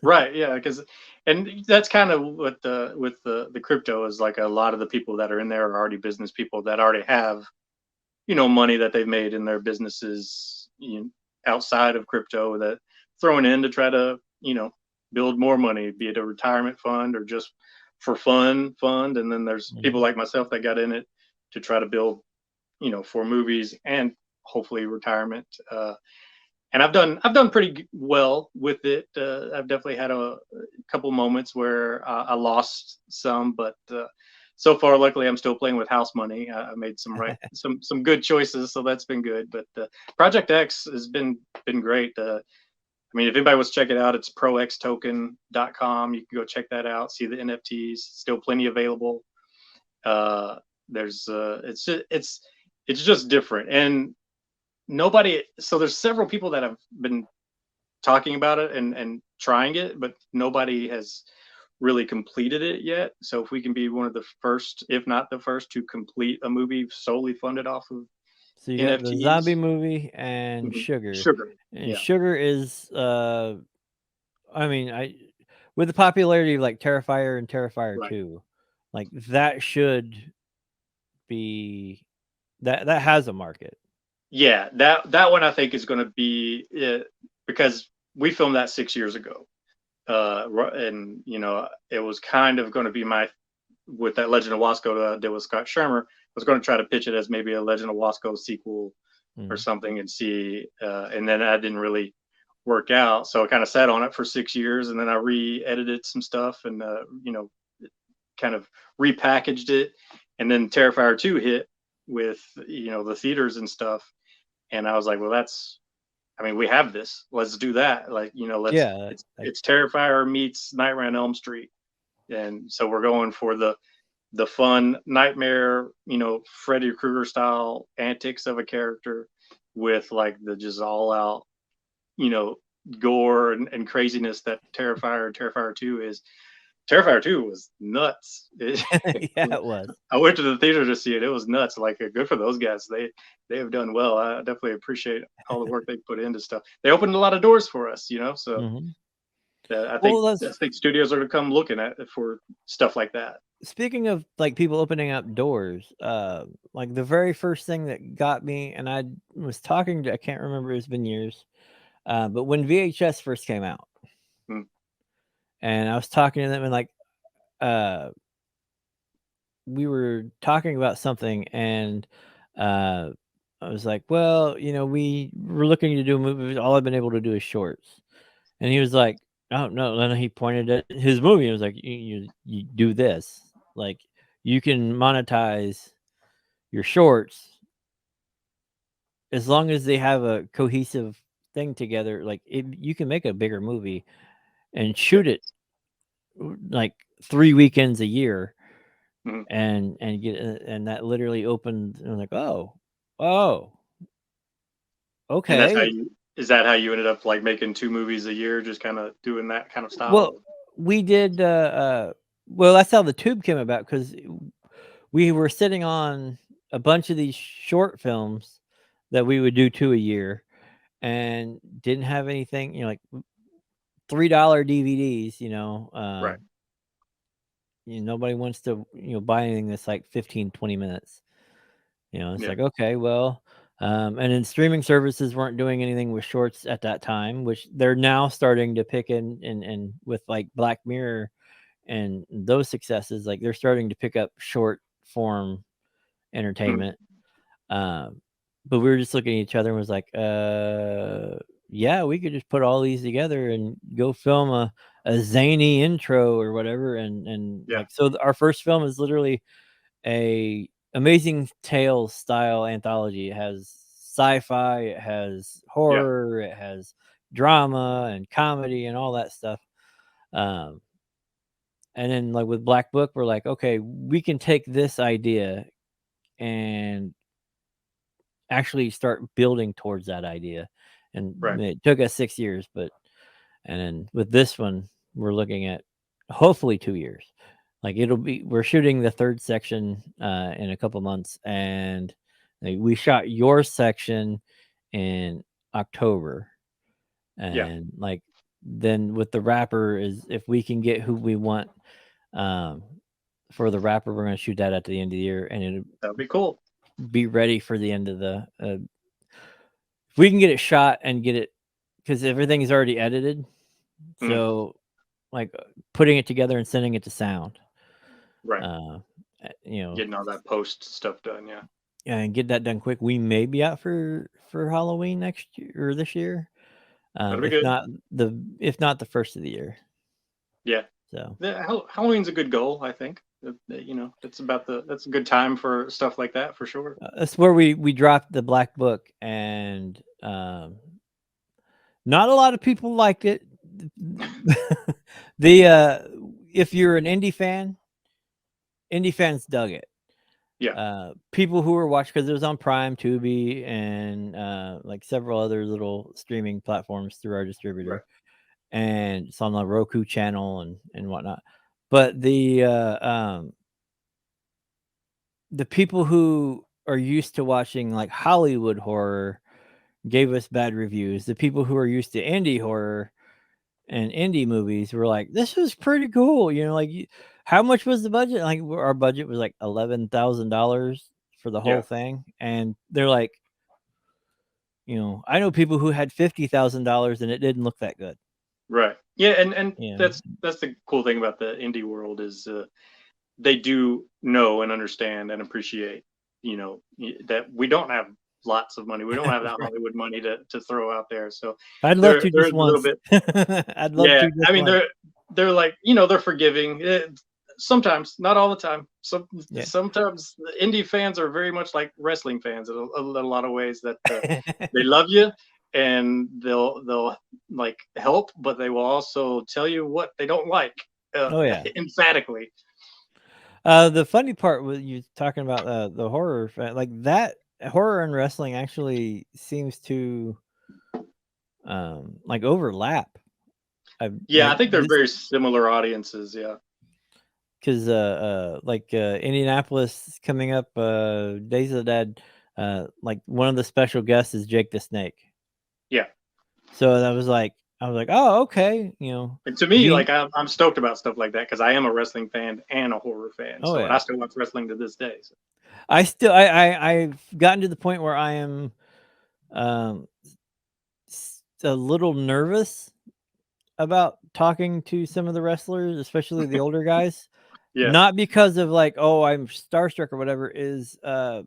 Right, yeah, because and that's kind of what the crypto is like. A lot of the people that are in there are already business people that already have money that they've made in their businesses, outside of crypto, that throwing in to try to build more money, be it a retirement fund or just for fund. And then there's people Mhm. like myself that got in it to try to build for movies and hopefully retirement. And I've done pretty well with it. I've definitely had a couple moments where I lost some, but so far, luckily, I'm still playing with house money. I made some good choices, so that's been good. But Project X has been great. I mean, if anybody wants to check it out, it's proxtoken.com. You can go check that out. See the NFTs. Still plenty available. There's it's just different, and nobody. So there's several people that have been talking about it and trying it, but nobody has really completed it yet. So if we can be one of the first, if not the first, to complete a movie solely funded off of So you got the zombie NFTs. movie and Mhm. Sugar. Sugar. And Yeah. Sugar is, I mean, I with the popularity of like Terrifier and Terrifier Right. 2, Like that should be that has a market. Yeah, that one I think is going to be it, because we filmed that 6 years ago, and it was kind of going to be my with that Legend of Wasco that I did with Scott Shermer. I was going to try to pitch it as maybe a Legend of Wasco sequel or something and see, and then that didn't really work out. So I kind of sat on it for 6 years, and then I re-edited some stuff and kind of repackaged it, and then Terrifier 2 hit with the theaters and stuff, and I was like, well, we have this. Let's do that. Like, it's Terrifier meets Nightmare on Elm Street, and so we're going for the fun nightmare, Freddy Krueger style antics of a character with like the just all out, gore and craziness that Terrifier and Terrifier 2 is. Terrifier 2 was nuts. Yeah, it was. I went to the theater to see it. It was nuts. Like, good for those guys. They have done well. I definitely appreciate all the work they put into stuff. They opened a lot of doors for us, so I think studios are to come looking at it for stuff like that. Speaking of like people opening up doors, like the very first thing that got me, and I was talking to, I can't remember, it's been years, but when VHS first came out, and I was talking to them, and like, we were talking about something, and I was like, well, we were looking to do a movie. All I've been able to do is shorts. And he was like, oh, no. Then he pointed at his movie. He was like, you do this. Like, you can monetize your shorts as long as they have a cohesive thing together. Like, you can make a bigger movie and shoot it like 3 weekends a year. And get, and that literally opened, and I'm like, oh, okay. And is that how you ended up like making 2 movies a year, just kind of doing that kind of style? Well, we did. Well, that's how the tube came about, because we were sitting on a bunch of these short films that we would do 2 a year, and didn't have anything, like $3 DVDs, right. Nobody wants to, buy anything that's like 15, 20 minutes. It's like, okay, well, and then streaming services weren't doing anything with shorts at that time, which they're now starting to pick in, and with like Black Mirror and those successes, like they're starting to pick up short form entertainment. But we were just looking at each other and was like, yeah, we could just put all these together and go film a zany intro or whatever. And like, so our first film is literally a Amazing Tales style anthology. It has sci-fi, it has horror, it has drama and comedy and all that stuff. And then like with Black Book, we're like, okay, we can take this idea and actually start building towards that idea. And it took us 6 years, and then with this one, we're looking at hopefully 2 years. Like we're shooting the 3rd section in a couple months, and we shot your section in October. And like, then with the rapper, is if we can get who we want for the rapper, we're going to shoot that at the end of the year, and that'll be cool. Be ready for the end of the if we can get it shot and get it, because everything is already edited, so like putting it together and sending it to sound, getting all that post stuff done, and get that done quick. We may be out for Halloween next year or this year, if not the first of the year. So Halloween's a good goal, I think. It's that's a good time for stuff like that, for sure. That's where we dropped the Black Book, and not a lot of people liked it. If you're an indie fans dug it. People who were watching, because it was on Prime, Tubi, and like several other little streaming platforms through our distributor, and it's on the Roku channel and whatnot. But the people who are used to watching like Hollywood horror gave us bad reviews. The people who are used to indie horror and indie movies were like, this is pretty cool. Like how much was the budget? Like our budget was like $11,000 for the whole Yeah. thing, and they're like, I know people who had $50,000 and it didn't look that good. Right. Yeah, and Yeah. that's the cool thing about the indie world is they do know and understand and appreciate, that we don't have lots of money. We don't have that Right. Hollywood money to throw out there. So I'd love they're to they're just a little once. bit. I'd love Yeah, to just I mean once. they're like, they're forgiving. Sometimes, not all the time. Yeah. Sometimes the indie fans are very much like wrestling fans in a lot of ways, that they love you and they'll like help, but they will also tell you what they don't like, Oh yeah. emphatically. The funny part was you talking about the horror, like that horror and wrestling actually seems to like overlap. I've Yeah, I like think they're this very similar audiences. Yeah. because like Indianapolis coming up, Days of the Dead, like one of the special guests is Jake the Snake. Yeah. So I was like, oh okay, And to me, he like I'm stoked about stuff like that because I am a wrestling fan and a horror fan. oh So, and I yeah. still watch wrestling to this day. So. I've gotten to the point where I am um a little nervous about talking to some of the wrestlers, especially the older guys. Yeah. Not because of like, oh, I'm starstruck or whatever, is right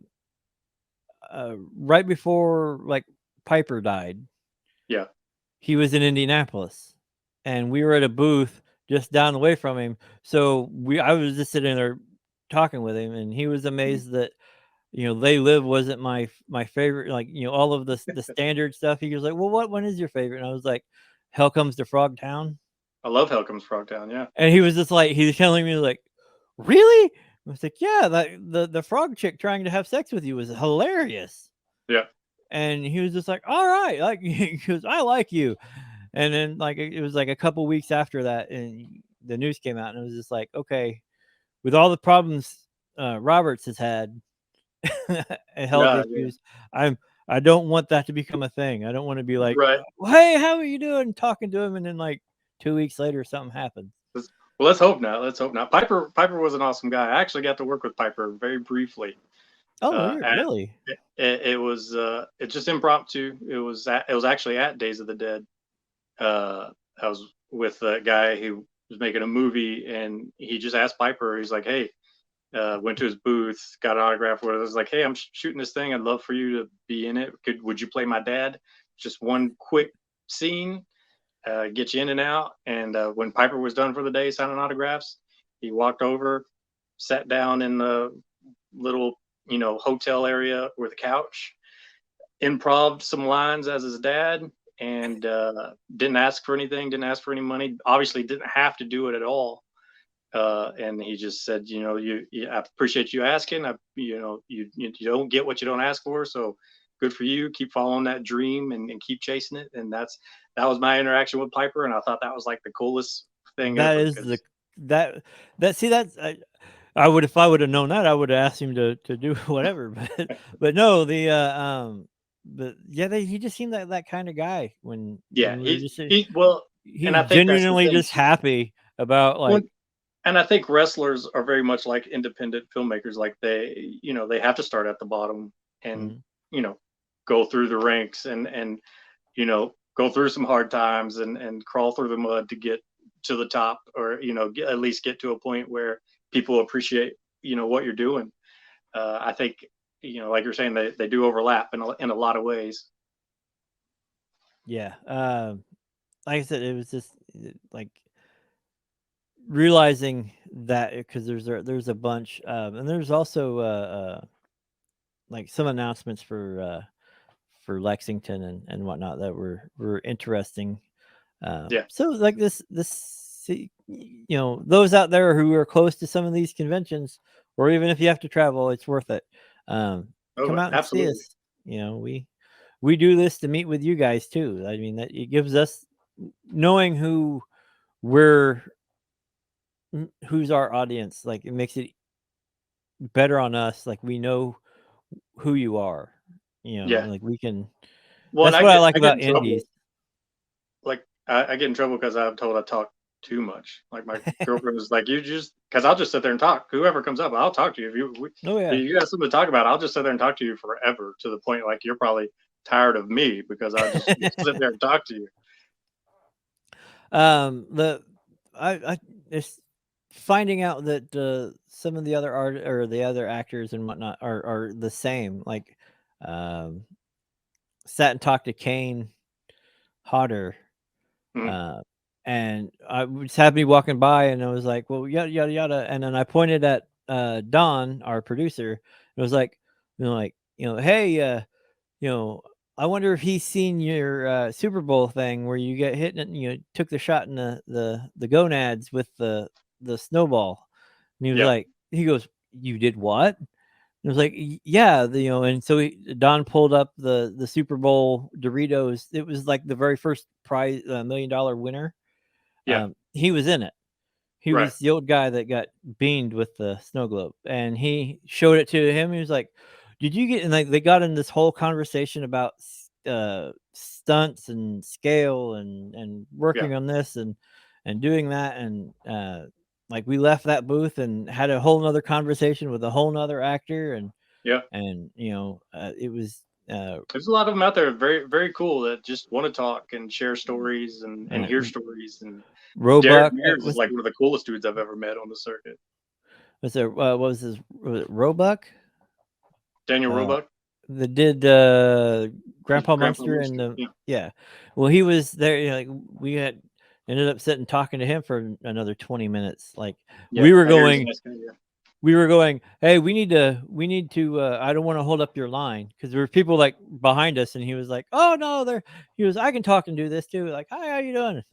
before like Piper died, Yeah. he was in Indianapolis and we were at a booth just down the way from him. So I was just sitting there talking with him and he was amazed that They Live wasn't my favorite, like, all of the standard stuff. He was like, "Well, what one is your favorite?" And I was like, "Hell Comes to Frogtown." I love Hell Comes Frogtown. Yeah. And he was just like, he was telling me like, "Really?" I was like, "Yeah, the frog chick trying to have sex with you was hilarious." Yeah. And he was just like, "All right," like he goes, "I like you." And then like it was like a couple weeks after that, and the news came out, and it was just like, okay, with all the problems Roberts has had and health Yeah. Yeah. issues, I don't want that to become a thing. I don't want to be like, Right. "Hey, how are you doing?" Talking to him, and then like 2 weeks later, something happens. Well, let's hope not. Let's hope not. Piper was an awesome guy. I actually got to work with Piper very briefly. Oh, At really? it was it's just impromptu. It was actually at Days of the Dead. I was with a guy who was making a movie, and he just asked Piper. He's like, "Hey," went to his booth, got an autograph. Where it was like, "Hey, I'm shooting this thing. I'd love for you to be in it. Would you play my dad? Just one quick scene." Get you in and out. And when Piper was done for the day signing autographs, he walked over, sat down in the little, hotel area with a couch, improv some lines as his dad, and didn't ask for anything, didn't ask for any money. Obviously, didn't have to do it at all. And he just said, I appreciate you asking. You don't get what you don't ask for. So good for you. Keep following that dream and keep chasing it. And that was my interaction with Piper. And I thought that was like the coolest thing That ever. is that see that's I would, if I would have known that, I would have asked him to do whatever. But no, but yeah, he just seemed like that kind of guy Yeah, when we were just well, he and was I think that's the genuinely thing just too. happy about Well, like and I think wrestlers are very much like independent filmmakers. Like they have to start at the bottom and, mhm. you know, go through the ranks and, go through some hard times and crawl through the mud to get to the top, or, at least get to a point where people appreciate, what you're doing. I think, like you're saying, they do overlap in a lot of ways. Yeah. Like I said, it was just like realizing that because there's a bunch, and there's also like some announcements for Lexington and whatnot that were interesting. Yeah. So like those out there who are close to some of these conventions, or even if you have to travel, it's worth it. Oh, Come out and see absolutely. us. We do this to meet with you guys too. I mean, that it gives us knowing we're who's our audience. Like it makes it better on us. Like we know who you are. Yeah. Like we can. Well, and That's I what I get like I get about in indies. trouble. Like I get in trouble because I'm told I talk too much. Like my girlfriend was like, you just, because I'll just sit there and talk. Whoever comes up, I'll talk to you. Oh yeah. If you got something to talk about, I'll just sit there and talk to you forever, to the point like you're probably tired of me because I just sit there and talk to you. The I it's finding out that some of the other art or the other actors and whatnot are the same. Like, um, sat and talked to Kane Hodder, Mhm. uh, and I just happened to be walking by, and I was like, "Well, yada yada yada," and then I pointed at Don, our producer, and it was like, hey, you know, I wonder if he's seen your Super Bowl thing where you get hit and took the shot in the gonads with the snowball. And he was Yeah, like, he goes, "You did what?" And I was like, Yeah, and so Don pulled up the Super Bowl Doritos. It was like the very first prize, $1 million winner. yeah, He was in it. He right. was the old guy that got beamed with the snow globe, and he showed it to him. He was like, "Did you get?" And like they got in this whole conversation about stunts and scale and Yeah, working on this and doing that, and like we left that booth and had a whole nother conversation with a whole nother actor, yeah. and it was There's a lot of them out there, very, very cool, that just want to talk and share stories and uh, hear stories. And Derek Roebuck. Mears is like one of the coolest dudes I've ever met on the circuit. Was there what was his was it Roebuck? Daniel Uh, Roebuck, that did is Grandpa Grandpa Munster and Munster. Yeah, yeah. Well, he was there. Like we had ended up sitting talking to him for another 20 minutes. Like yeah. we were I hear he's a going, nice guy. Yeah, Hey, we need to. I don't want to hold up your line because there were people like behind us, and he was like, "Oh no, there." He was, "I can talk and do this too." Like, "Hi, how you doing?"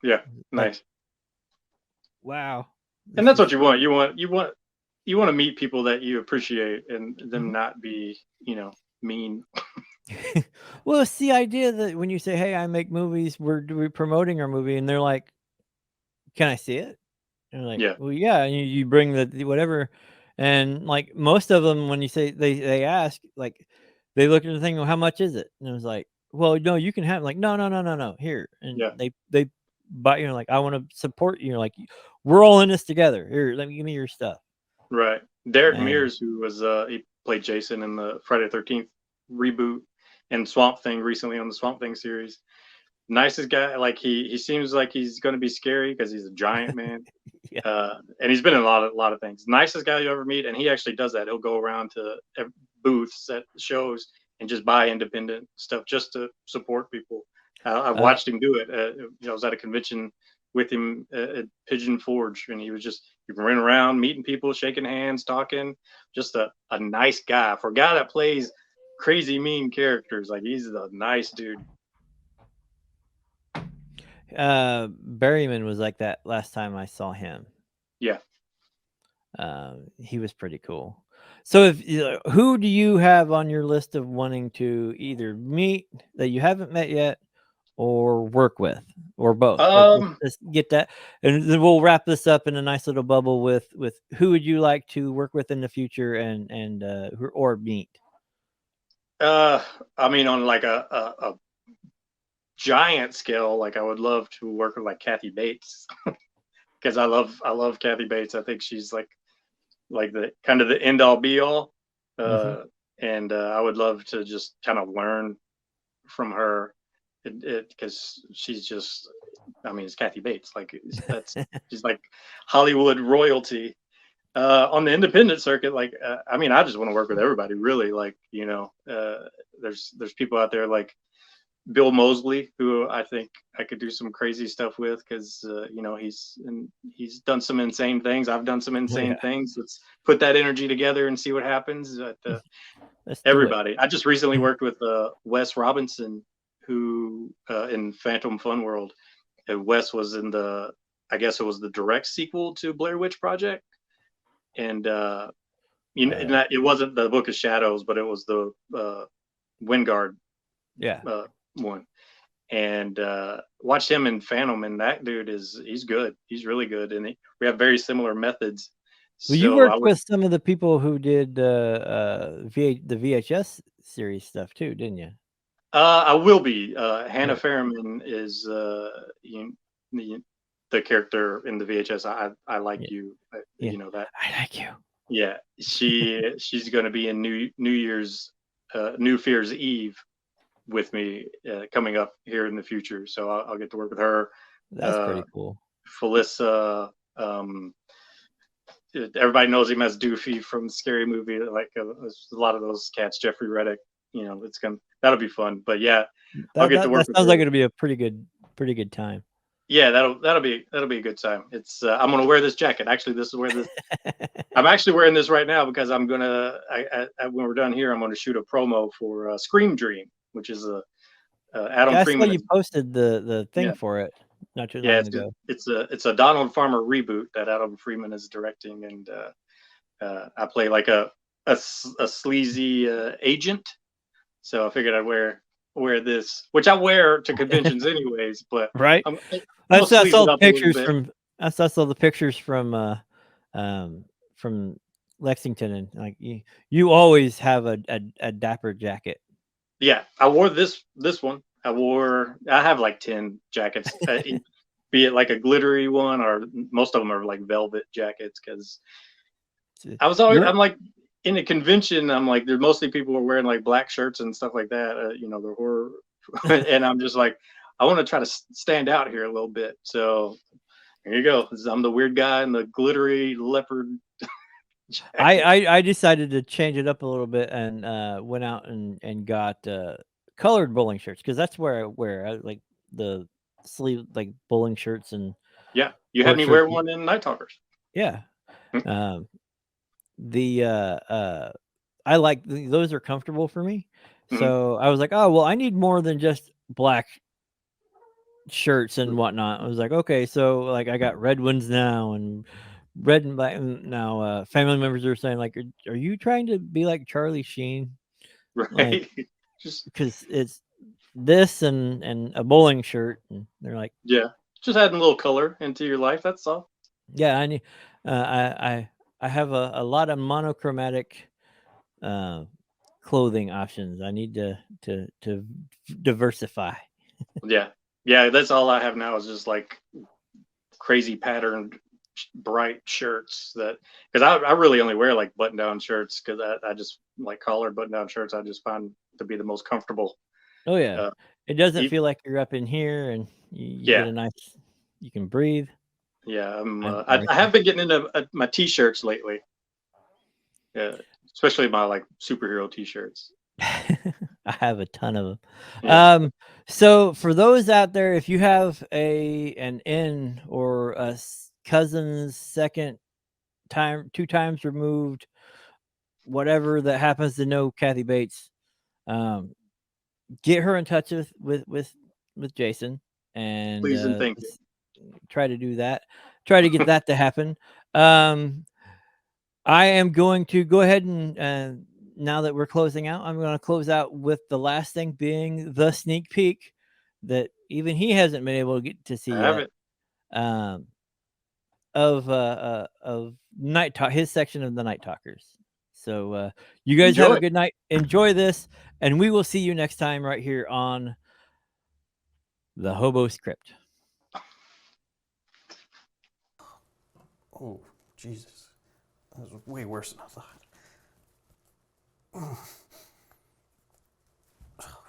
yeah, Like, nice. wow, And this that's what is. you want to meet people that you appreciate and them Mhm. not be, mean. Well, it's the idea that when you say, "Hey, I make movies. We're promoting our movie," and they're like, "Can I see it?" And like, Yeah, "Well, yeah," and you bring the whatever, and, like, most of them, when you say they ask, like, they look at the thing, "Well, how much is it?" And it was like, "Well, no, you can have," like, "No, no, no, no, no, here," and yeah, they buy, like, "I wanna support you," like, "We're all in this together. Here, let me give me your stuff." right. Derek And Mears, who was he played Jason in the Friday the 13th reboot and Swamp Thing recently on the Swamp Thing series. Nicest guy. Like he seems like he's going to be scary because he's a giant man. yeah. And he's been in a lot of things. Nicest guy you ever meet, and he actually does that. He'll go around to booths at shows and just buy independent stuff just to support people. I've Uh, watched him do it. I was at a convention with him at Pigeon Forge, and he ran around meeting people, shaking hands, talking. Just a nice guy for a guy that plays crazy mean characters. Like he's a nice dude. Berryman was like that last time I saw him. Yeah. He was pretty cool. So who do you have on your list of wanting to either meet that you haven't met yet or work with or both? Um. Let's get that, and then we'll wrap this up in a nice little bubble with who would you like to work with in the future or meet? Uh. I mean, on like a giant scale, like I would love to work with like Kathy Bates because I love Kathy Bates. I think she's like the kind of the end all be all, Hmm. uh, and I would love to just kind of learn from her. It because she's just, I mean, it's Kathy Bates. Like that's she's like Hollywood royalty. On the independent circuit, like I mean, I just want to work with everybody. Really, like there's people out there like Bill Mosley, who I think I could do some crazy stuff with because he's done some insane things. I've done some Oh insane yeah, things. Let's put that energy together and see what happens. let's do it. Everybody. I just recently worked with Wes Robinson, who in Phantom Fun World. Wes was in I guess it was the direct sequel to Blair Witch Project, and Uh, it wasn't the Book of Shadows, but it was the Wingard yeah. uh, one. And watched him in Phantom, and that dude he's good. He's really good, and we have very similar methods. Well, you So I worked would, with some of the people who did the VHS series stuff too, didn't you? I will be. Hannah Yeah. Fairman is the character in the VHS. I like Yeah. you. Yeah. You know that. I like you. Yeah, she's going to be in New Fear's Eve with me coming up here in the future. So I'll get to work with her. That's pretty cool. Felissa. Everybody knows him as Doofy from Scary Movie. Like a lot of those cats, Jeffrey Reddick. You know, that'll be fun. But yeah, I'll get to work. That sounds like it'll be a pretty good time. Yeah, that'll be a good time. It's I'm gonna wear this jacket. Actually, this is where this. I'm actually wearing this right now because I'm gonna. When we're done here, I'm gonna shoot a promo for Scream Dream, which is a Adam I Freeman. saw you posted the thing for it not too long ago. It's a Donald Farmer reboot that Adam Freeman is directing, and I play like a sleazy agent. So I figured I'd wear this, which I wear to conventions anyways. But right, I saw the pictures from Lexington, and like you always have a dapper jacket. Yeah, I wore this one. I have like 10 jackets, be it like a glittery one, or most of them are like velvet jackets. Because I'm like in a convention, I'm like, there's mostly people who are wearing like black shirts and stuff like that. You know, the horror, and I'm just like, I want to try to stand out here a little bit. So here you go. I'm the weird guy in the glittery leopard. I decided to change it up a little bit and went out and got colored bowling shirts, because that's where I wear like the sleeve, like bowling shirts. And yeah, you had me wear one in Night Talkers. Yeah. I like those, are comfortable for me. So I was like, oh well, I need more than just black shirts and whatnot. I was like, okay, so like I got red ones now, and red and black now. Family members are saying like, are you trying to be like Charlie Sheen? Right. Like, just because it's this and a bowling shirt, and they're like, yeah, just adding a little color into your life. That's all. Yeah, I need. I have a lot of monochromatic clothing options. I need to diversify. Yeah, that's all I have now is just like crazy patterned bright shirts, that because I really only wear like button down shirts, because I just like collared button down shirts. I just find to be the most comfortable. Oh yeah, it doesn't feel like you're up in here, and you get a nice, you can breathe. Yeah, I have been getting into my t-shirts lately. Yeah, especially my like superhero t-shirts. I have a ton of them. So for those out there, if you have an in or a cousin's second time, 2 times removed, whatever, that happens to know Kathy Bates, get her in touch with Jason, and please and thank you. Try to do that. Try to get that to happen. I am going to go ahead and now that we're closing out, I'm going to close out with the last thing being the sneak peek that even he hasn't been able to get to see yet. Of Night Talk, his section of the Night Talkers. So you guys have a good night. Enjoy this, and we will see you next time right here on the Hobo Script. Oh, Jesus. That was way worse than I thought. Oh,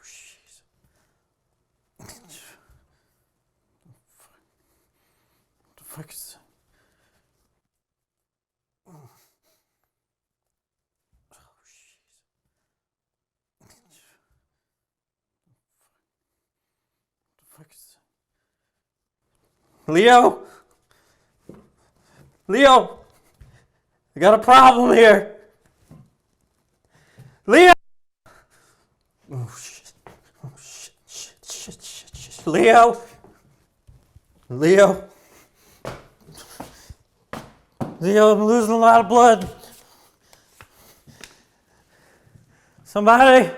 jeez. What the fuck is that? Oh, jeez. What the fuck is that? Leo! Leo! I got a problem here! Leo! Oh shit. Oh shit. Leo! Leo! Leo, I'm losing a lot of blood. Somebody!